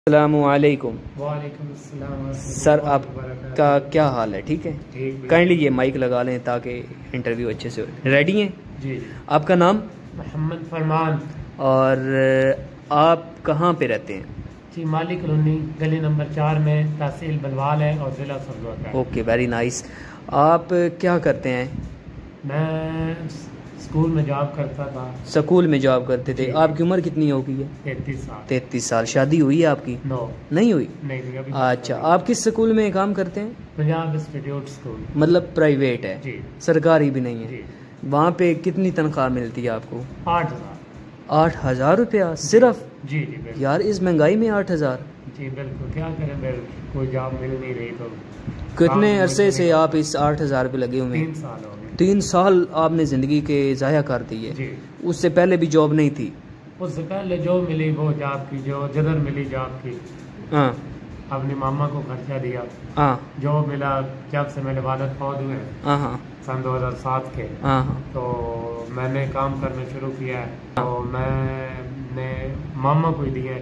अस्सलामुअलैकुम। वालेकुम अस्सलाम। सर आपका क्या हाल है? ठीक है। काइंडली ये माइक लगा लें ताकि इंटरव्यू अच्छे से हो। रेडी हैं? जी। आपका नाम? मोहम्मद फरमान। और आप कहाँ पे रहते हैं? जी, माली कॉलोनी गली नंबर 4 में, तहसील बलवाल है और ज़िला सरगोदा है। Okay, very nice. आप क्या करते हैं? मैं स्कूल में जॉब करता था। स्कूल में जॉब करते थे। आपकी उम्र कितनी हो गई है? 33 साल। 33 साल। शादी हुई है आपकी? नो, नहीं हुई। नहीं अभी। अच्छा, आप किस स्कूल में काम करते हैं? Punjab institute school. मतलब प्राइवेट है? जी। सरकारी भी नहीं है? जी। वहाँ पे कितनी तनख्वाह मिलती है आपको? 8,000। 8,000 रुपया सिर्फ? जी जी बिल्कुल। यार इस महंगाई में 8,000? जी बिल्कुल, क्या करें फिर, कोई जॉब मिल नहीं रही तो। कितने अरसे से आप इस 8,000 पे लगे हुए हैं? 3 साल हो गए। 3 साल आपने ज़िंदगी के ज़ाया कर दी है। जी। उससे पहले भी जॉब नहीं थी? उससे पहले जो मिली वो जॉब की, जो जिधर मिली जॉब की। हाँ अपनी मामा को खर्चा दिया। हाँ जो मिला, जब से मेरे वालिद फौत हुए हाँ हाँ सन 2007 के, हाँ हाँ तो मैंने काम करना शुरू किया है। तो मैंने मामा को ही दिए,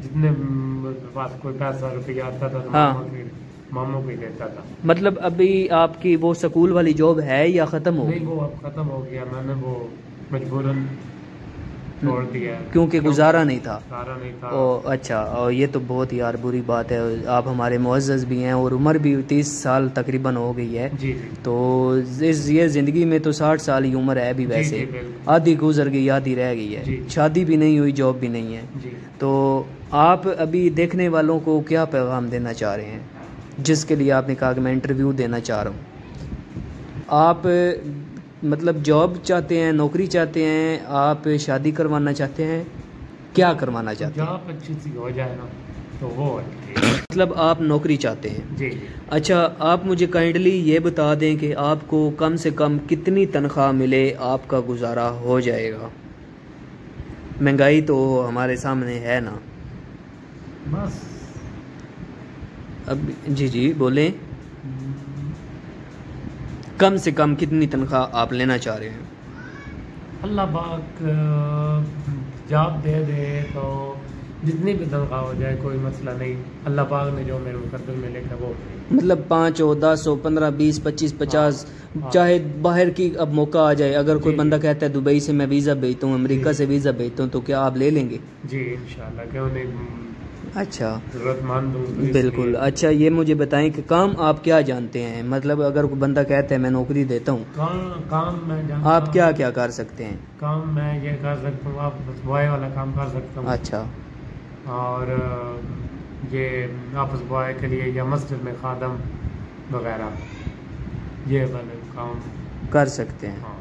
जितने मेरे पास कोई पैसा रुपया आता था तो हाँ। मामा को ही देता था। मतलब अभी आपकी वो स्कूल वाली जॉब है या ख़त्म हो नहीं, गई? वो अब ख़त्म हो गया, मैंने वो मजबूरन छोड़ दिया है। क्योंकि गुजारा नहीं था? सारा नहीं था। ओ अच्छा, और ये तो बहुत यार बुरी बात है। आप हमारे मुअज़्ज़ज़ भी हैं और उम्र भी 30 साल तकरीबन हो गई है। जी जी। तो ये ज़िंदगी में तो 60 साल की उम्र है अभी वैसे। जी, बिल्कुल। आधी गुजर गई, आधी रह गई है। जी। शादी भी नहीं हुई, जॉब भी नहीं है। जी। तो आप अभी देखने वालों को क्या पैगाम देना चाह रहे हैं, जिसके लिए आपने कहा कि मैं इंटरव्यू देना चाह रहा हूँ? आप मतलब जॉब चाहते हैं, नौकरी चाहते हैं, आप शादी करवाना चाहते हैं, क्या करवाना चाहते हैं? जॉब अच्छी सी हो जाए ना तो वो है। मतलब आप नौकरी चाहते हैं? जी जी। अच्छा, आप मुझे काइंडली ये बता दें कि आपको कम से कम कितनी तनख्वाह मिले आपका गुजारा हो जाएगा? महंगाई तो हमारे सामने है ना। बस अब जी जी बोलें, कम से कम कितनी तनख्वाह आप लेना चाह रहे हैं? अल्लाह पाक जॉब दे दे तो जितनी भी तनख्वाह हो जाए कोई मसला नहीं। अल्लाह पाक ने जो मेरे मुकद्दर में लिखा वो। मतलब 5 हो, 10 हो, 15, 20, 25, 50, हाँ। चाहे बाहर की अब मौका आ जाए, अगर कोई जी, बंदा जी। कहता है दुबई से मैं वीज़ा भेजता हूँ, अमेरिका से वीज़ा भेजता हूँ, तो क्या आप ले लेंगे? जी इंशाल्लाह, क्यों नहीं। अच्छा, जरूरतमंद हूँ तो बिल्कुल। इसलिए। अच्छा, ये मुझे बताएं कि काम आप क्या जानते हैं? मतलब अगर कोई बंदा कहता है मैं नौकरी देता हूँ, काम मैं जानता आप हूँ। क्या क्या कर सकते हैं? काम मैं ये कर सकता हूँ, आप बॉय वाला काम कर सकता हूँ। अच्छा। और ये ऑफिस बॉय के लिए या मस्जिद में खादम वगैरह ये वाले काम कर सकते हैं। हाँ।